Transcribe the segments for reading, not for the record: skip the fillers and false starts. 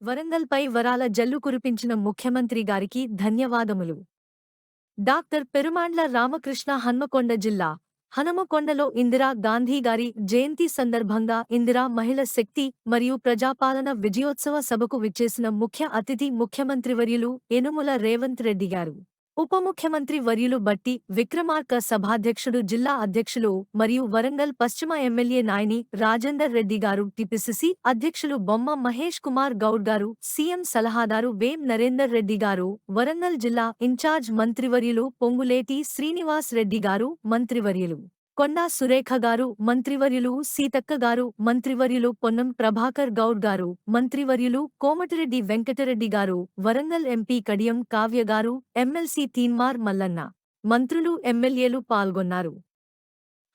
వరంగల్పై వరాల జల్లు కురిపించిన ముఖ్యమంత్రి గారికి ధన్యవాదములు. డాక్టర్ పెరుమాండ్ల రామకృష్ణ హన్మకొండ జిల్లా హనుమకొండలో ఇందిరా గాంధీ గారి జయంతి సందర్భంగా ఇందిరా మహిళ శక్తి మరియు ప్రజాపాలన విజయోత్సవ సభకు విచ్చేసిన ముఖ్య అతిథి ముఖ్యమంత్రివర్యులు యనుమల రేవంత్ రెడ్డి గారు. ఉప ముఖ్యమంత్రి వర్యులు బట్టి విక్రమార్క సభాధ్యక్షుడు జిల్లా అధ్యక్షులు మరియు వరంగల్ పశ్చిమ ఎమ్మెల్యే నాయని రాజేందర్ రెడ్డి గారు, టిపిసిసి అధ్యక్షులు బొమ్మ మహేష్ కుమార్ గౌడ్ గారు, సీఎం సలహాదారు వేం నరేందర్ రెడ్డి గారు, వరంగల్ జిల్లా ఇన్ఛార్జ్ మంత్రివర్యులు పొంగులేటి శ్రీనివాస్ రెడ్డి గారు, మంత్రివర్యులు కొండా సురేఖ గారు, మంత్రివర్యులు సీతక్క గారు, మంత్రివర్యులు పొన్నం ప్రభాకర్ గౌడ్ గారు, మంత్రివర్యులు కోమటిరెడ్డి వెంకటరెడ్డి గారు, వరంగల్ ఎంపీ కడియం కావ్య గారు, ఎమ్మెల్సీ తీన్మార్ మల్లన్న, మంత్రులు ఎమ్మెల్యేలు పాల్గొన్నారు.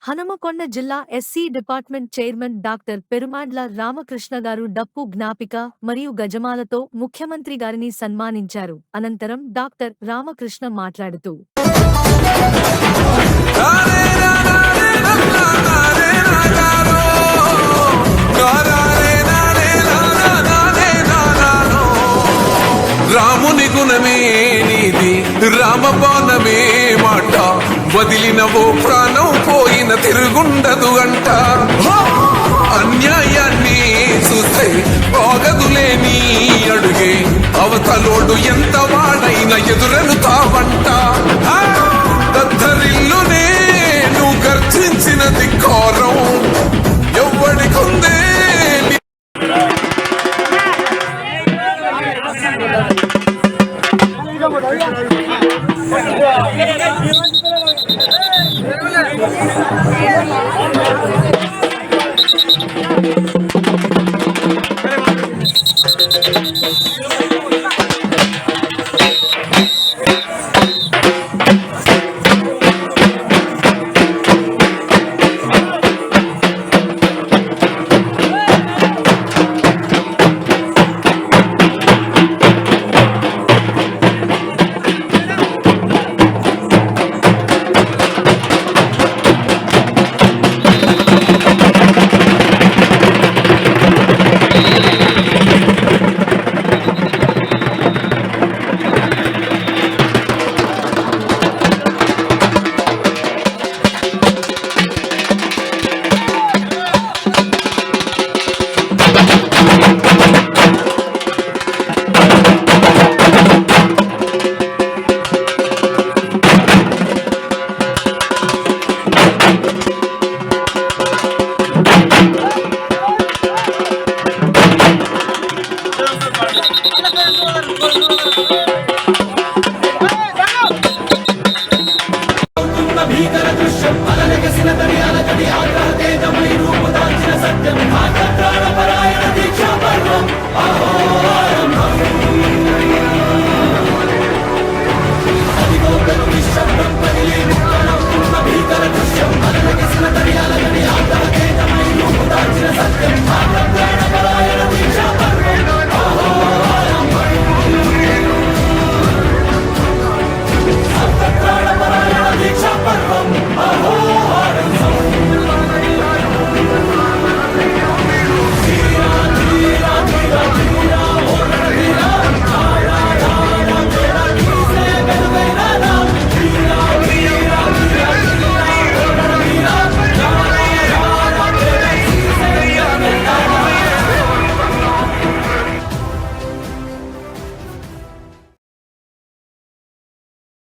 హనుమకొండ జిల్లా SC department chairman doctor Perumandla Ramakrishna గారు డప్పు జ్ఞాపిక మరియు గజమాలతో ముఖ్యమంత్రి గారిని సన్మానించారు. అనంతరం డాక్టర్ రామకృష్ణ మాట్లాడుతూ రాముని గుణమే నీది, రామబాణమే మాట, వదిలినవో ప్రాణం పోయిన తిరుగుండదు అంట. అన్యాయాన్ని చూస్తే ఆగదులే నీ అడుగే, అవతలోడు ఎంత వాడైన ఎదురను తావంట. దద్దరిల్లునే నువ్వు గర్జించిన ధిక్కారం ఎవ్వడికుందే.